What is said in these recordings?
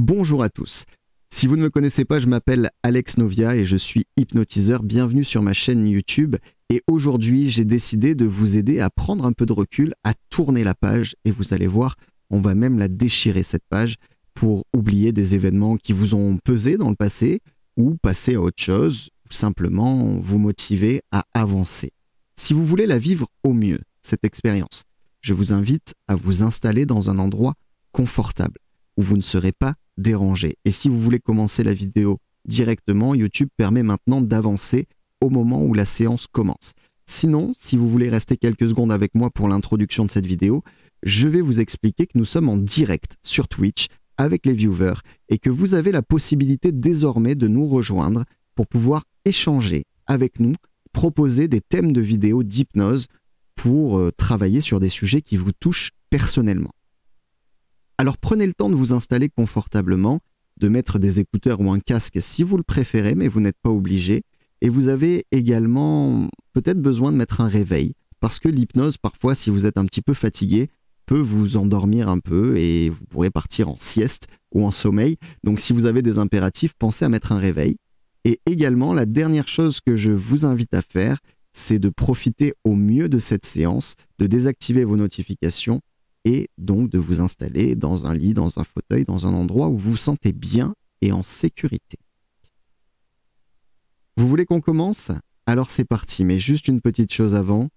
Bonjour à tous. Si vous ne me connaissez pas, je m'appelle Alex Novia et je suis hypnotiseur. Bienvenue sur ma chaîne YouTube. Et aujourd'hui, j'ai décidé de vous aider à prendre un peu de recul, à tourner la page. Et vous allez voir, on va même la déchirer cette page pour oublier des événements qui vous ont pesé dans le passé ou passer à autre chose, ou simplement vous motiver à avancer. Si vous voulez la vivre au mieux, cette expérience, je vous invite à vous installer dans un endroit confortable où vous ne serez pas dérangé. Et si vous voulez commencer la vidéo directement, YouTube permet maintenant d'avancer au moment où la séance commence. Sinon, si vous voulez rester quelques secondes avec moi pour l'introduction de cette vidéo, je vais vous expliquer que nous sommes en direct sur Twitch avec les viewers et que vous avez la possibilité désormais de nous rejoindre pour pouvoir échanger avec nous, proposer des thèmes de vidéos d'hypnose pour travailler sur des sujets qui vous touchent personnellement. Alors prenez le temps de vous installer confortablement, de mettre des écouteurs ou un casque si vous le préférez, mais vous n'êtes pas obligé. Et vous avez également peut-être besoin de mettre un réveil, parce que l'hypnose, parfois, si vous êtes un petit peu fatigué, peut vous endormir un peu et vous pourrez partir en sieste ou en sommeil. Donc si vous avez des impératifs, pensez à mettre un réveil. Et également, la dernière chose que je vous invite à faire, c'est de profiter au mieux de cette séance, de désactiver vos notifications et donc de vous installer dans un lit, dans un fauteuil, dans un endroit où vous vous sentez bien et en sécurité. Vous voulez qu'on commence? Alors c'est parti, mais juste une petite chose avant.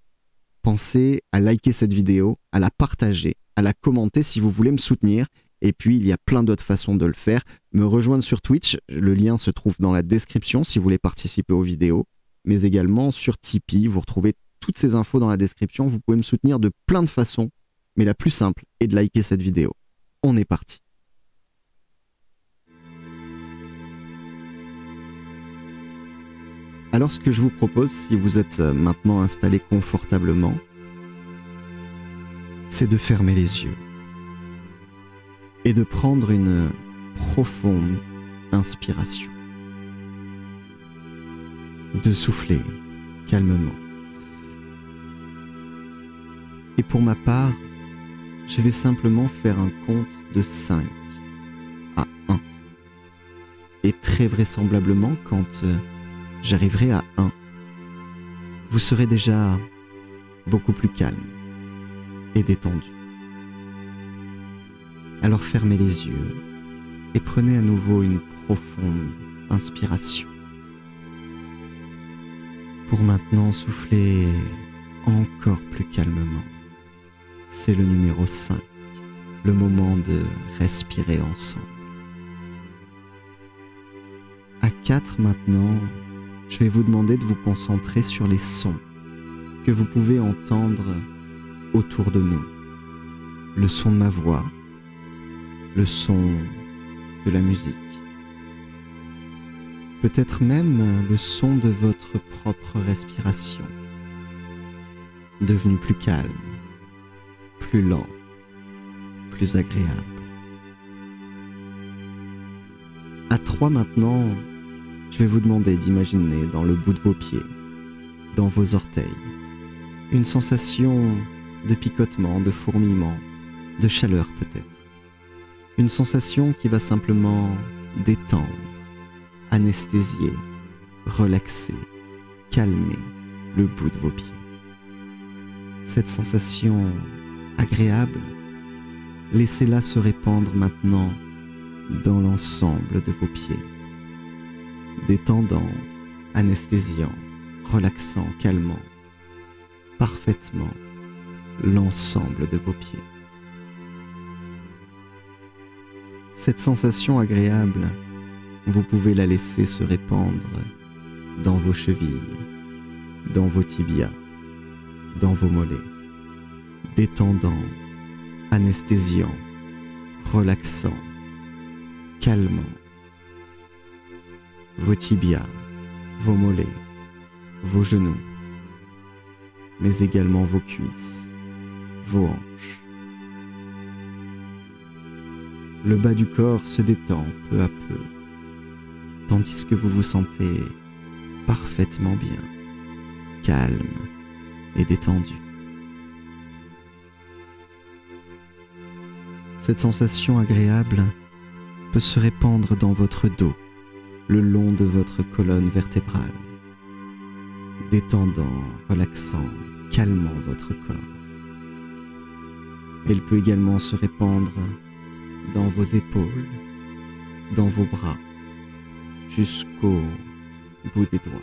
Pensez à liker cette vidéo, à la partager, à la commenter si vous voulez me soutenir. Et puis, il y a plein d'autres façons de le faire. Me rejoindre sur Twitch, le lien se trouve dans la description si vous voulez participer aux vidéos. Mais également sur Tipeee, vous retrouvez toutes ces infos dans la description. Vous pouvez me soutenir de plein de façons. Mais la plus simple est de liker cette vidéo. On est parti. Alors ce que je vous propose, si vous êtes maintenant installé confortablement, c'est de fermer les yeux et de prendre une profonde inspiration. De souffler calmement. Et pour ma part, je vais simplement faire un compte de 5 à 1. Et très vraisemblablement, quand j'arriverai à 1, vous serez déjà beaucoup plus calme et détendu. Alors fermez les yeux et prenez à nouveau une profonde inspiration. Pour maintenant souffler encore plus calmement. C'est le numéro 5, le moment de respirer ensemble. À 4 maintenant, je vais vous demander de vous concentrer sur les sons que vous pouvez entendre autour de nous. Le son de ma voix, le son de la musique, peut-être même le son de votre propre respiration, devenue plus calme, plus lente, plus agréable. À 3 maintenant, je vais vous demander d'imaginer dans le bout de vos pieds, dans vos orteils, une sensation de picotement, de fourmillement, de chaleur peut-être. Une sensation qui va simplement détendre, anesthésier, relaxer, calmer le bout de vos pieds. Cette sensation agréable, laissez-la se répandre maintenant dans l'ensemble de vos pieds, détendant, anesthésiant, relaxant, calmant, parfaitement l'ensemble de vos pieds. Cette sensation agréable, vous pouvez la laisser se répandre dans vos chevilles, dans vos tibias, dans vos mollets, détendant, anesthésiant, relaxant, calmant vos tibias, vos mollets, vos genoux, mais également vos cuisses, vos hanches. Le bas du corps se détend peu à peu, tandis que vous vous sentez parfaitement bien, calme et détendu. Cette sensation agréable, peut se répandre dans votre dos, le long de votre colonne vertébrale, détendant, relaxant, calmant votre corps. Elle peut également se répandre dans vos épaules, dans vos bras, jusqu'au bout des doigts.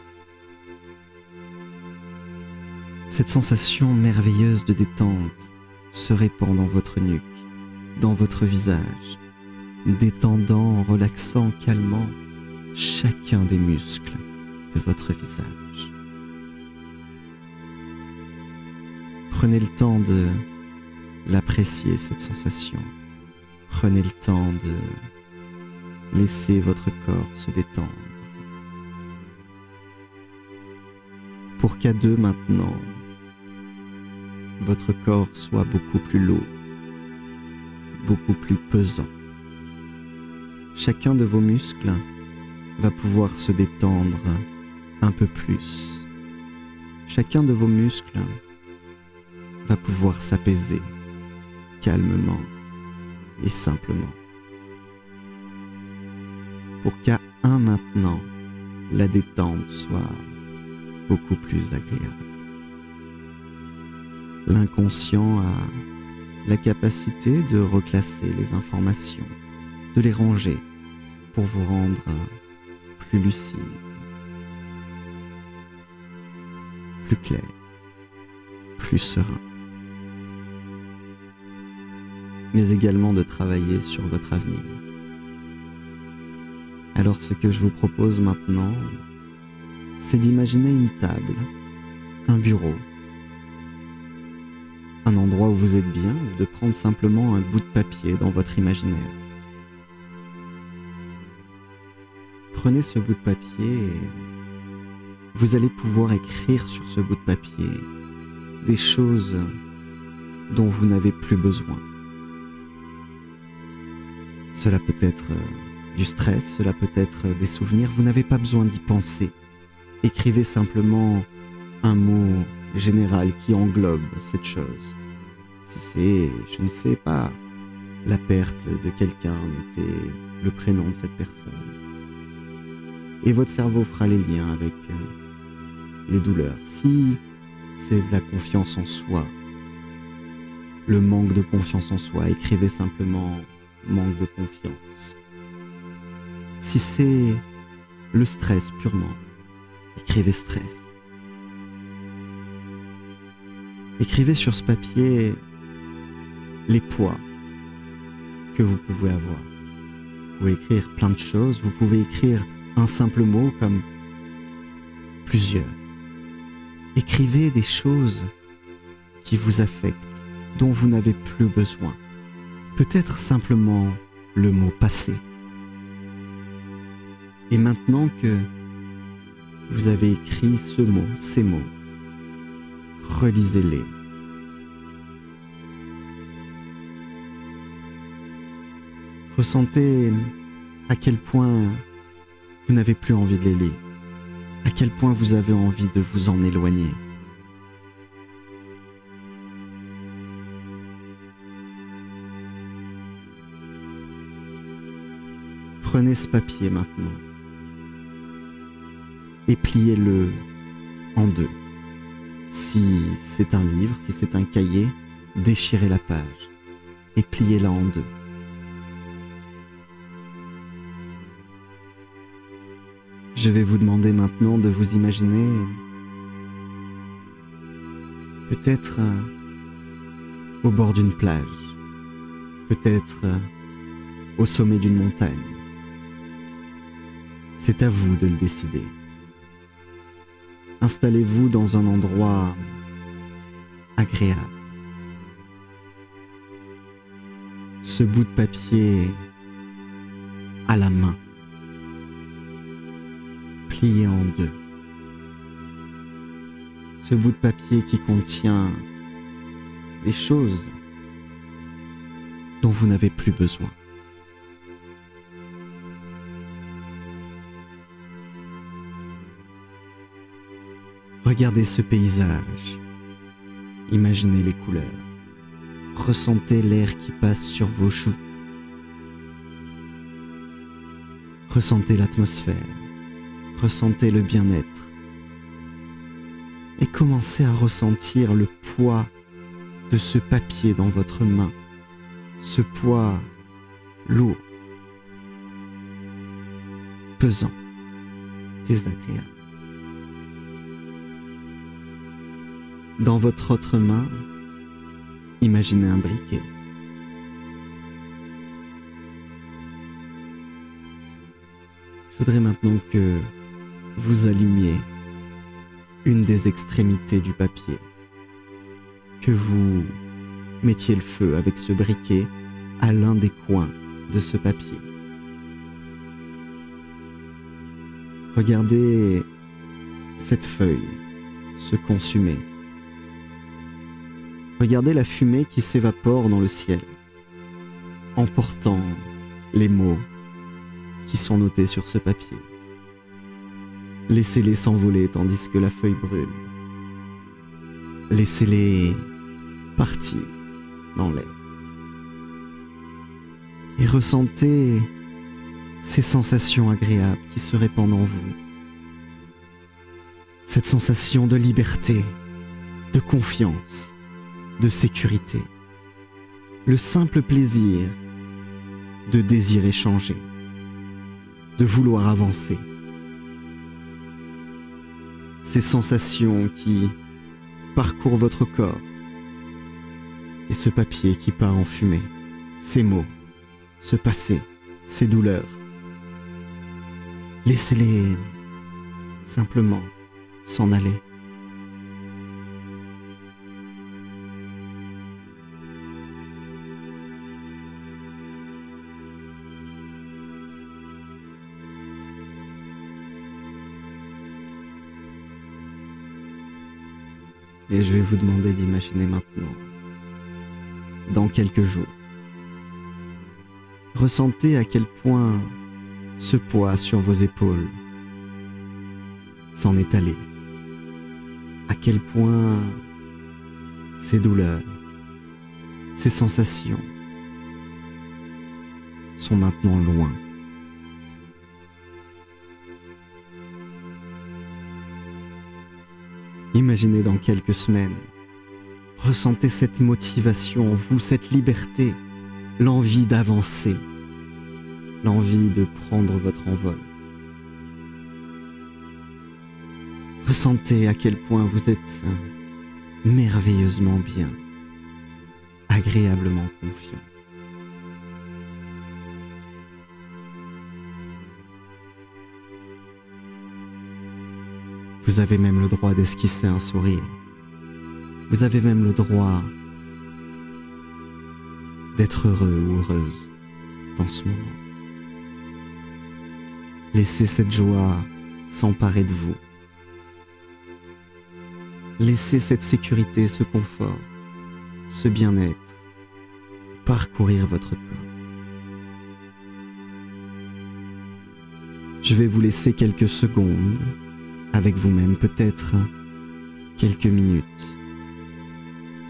Cette sensation merveilleuse de détente se répand dans votre nuque, dans votre visage, détendant, relaxant, calmant chacun des muscles de votre visage. Prenez le temps de l'apprécier, cette sensation. Prenez le temps de laisser votre corps se détendre. Pour qu'à deux maintenant, votre corps soit beaucoup plus lourd, beaucoup plus pesant. Chacun de vos muscles va pouvoir se détendre un peu plus. Chacun de vos muscles va pouvoir s'apaiser calmement et simplement. Pour qu'à un maintenant, la détente soit beaucoup plus agréable. L'inconscient a la capacité de reclasser les informations, de les ranger pour vous rendre plus lucide, plus clair, plus serein, mais également de travailler sur votre avenir. Alors ce que je vous propose maintenant, c'est d'imaginer une table, un bureau, un endroit où vous êtes bien, ou de prendre simplement un bout de papier dans votre imaginaire. Prenez ce bout de papier et vous allez pouvoir écrire sur ce bout de papier des choses dont vous n'avez plus besoin. Cela peut être du stress, cela peut être des souvenirs, vous n'avez pas besoin d'y penser. Écrivez simplement un mot général qui englobe cette chose. Si c'est, je ne sais pas, la perte de quelqu'un, mettez le prénom de cette personne. Et votre cerveau fera les liens avec les douleurs. Si c'est de la confiance en soi, le manque de confiance en soi, écrivez simplement manque de confiance. Si c'est le stress purement, écrivez stress. Écrivez sur ce papier les poids que vous pouvez avoir. Vous pouvez écrire plein de choses, vous pouvez écrire un simple mot comme plusieurs. Écrivez des choses qui vous affectent, dont vous n'avez plus besoin. Peut-être simplement le mot passé. Et maintenant que vous avez écrit ce mot, ces mots, relisez-les. Ressentez à quel point vous n'avez plus envie de les lire, à quel point vous avez envie de vous en éloigner. Prenez ce papier maintenant et pliez-le en deux. Si c'est un livre, si c'est un cahier, déchirez la page et pliez-la en deux. Je vais vous demander maintenant de vous imaginer peut-être au bord d'une plage, peut-être au sommet d'une montagne. C'est à vous de le décider. Installez-vous dans un endroit agréable. Ce bout de papier à la main, plié en deux. Ce bout de papier qui contient des choses dont vous n'avez plus besoin. Regardez ce paysage, imaginez les couleurs, ressentez l'air qui passe sur vos joues. Ressentez l'atmosphère, ressentez le bien-être et commencez à ressentir le poids de ce papier dans votre main, ce poids lourd, pesant, désagréable. Dans votre autre main, imaginez un briquet. Je voudrais maintenant que vous allumiez une des extrémités du papier, que vous mettiez le feu avec ce briquet à l'un des coins de ce papier. Regardez cette feuille se consumer. Regardez la fumée qui s'évapore dans le ciel, emportant les mots qui sont notés sur ce papier. Laissez-les s'envoler tandis que la feuille brûle. Laissez-les partir dans l'air. Et ressentez ces sensations agréables qui se répandent en vous. Cette sensation de liberté, de confiance, de sécurité. Le simple plaisir de désirer changer, de vouloir avancer. Ces sensations qui parcourent votre corps et ce papier qui part en fumée, ces mots, ce passé, ces douleurs. Laissez-les simplement s'en aller. Et je vais vous demander d'imaginer maintenant, dans quelques jours, ressentez à quel point ce poids sur vos épaules s'en est allé, à quel point ces douleurs, ces sensations sont maintenant loin. Imaginez dans quelques semaines, ressentez cette motivation en vous, cette liberté, l'envie d'avancer, l'envie de prendre votre envol. Ressentez à quel point vous êtes merveilleusement bien, agréablement confiant. Vous avez même le droit d'esquisser un sourire. Vous avez même le droit d'être heureux ou heureuse dans ce moment. Laissez cette joie s'emparer de vous. Laissez cette sécurité, ce confort, ce bien-être parcourir votre corps. Je vais vous laisser quelques secondes avec vous-même, peut-être quelques minutes,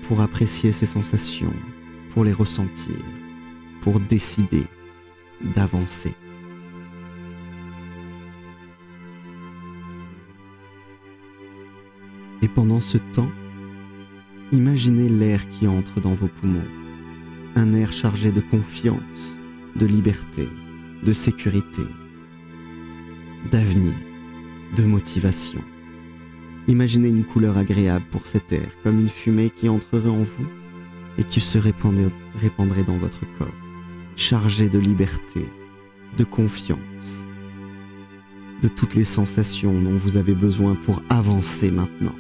pour apprécier ces sensations, pour les ressentir, pour décider d'avancer. Et pendant ce temps, imaginez l'air qui entre dans vos poumons, un air chargé de confiance, de liberté, de sécurité, d'avenir, de motivation. Imaginez une couleur agréable pour cet air, comme une fumée qui entrerait en vous et qui se répandrait dans votre corps, chargée de liberté, de confiance, de toutes les sensations dont vous avez besoin pour avancer maintenant.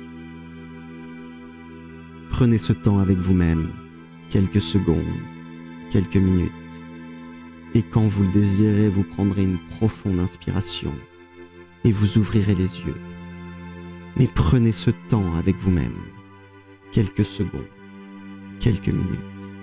Prenez ce temps avec vous-même, quelques secondes, quelques minutes, et quand vous le désirez, vous prendrez une profonde inspiration et vous ouvrirez les yeux. Mais prenez ce temps avec vous-même, quelques secondes, quelques minutes.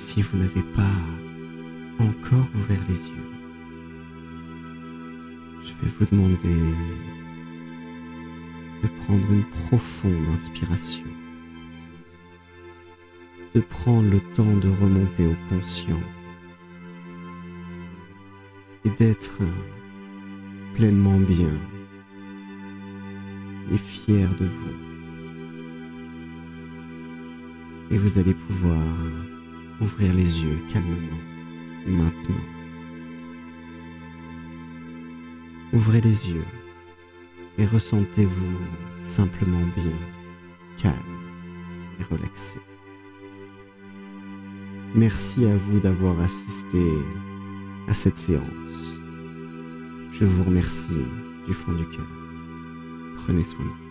Si vous n'avez pas encore ouvert les yeux, je vais vous demander de prendre une profonde inspiration, de prendre le temps de remonter au conscient et d'être pleinement bien et fier de vous. Et vous allez pouvoir ouvrir les yeux calmement, maintenant. Ouvrez les yeux et ressentez-vous simplement bien, calme et relaxé. Merci à vous d'avoir assisté à cette séance. Je vous remercie du fond du cœur. Prenez soin de vous.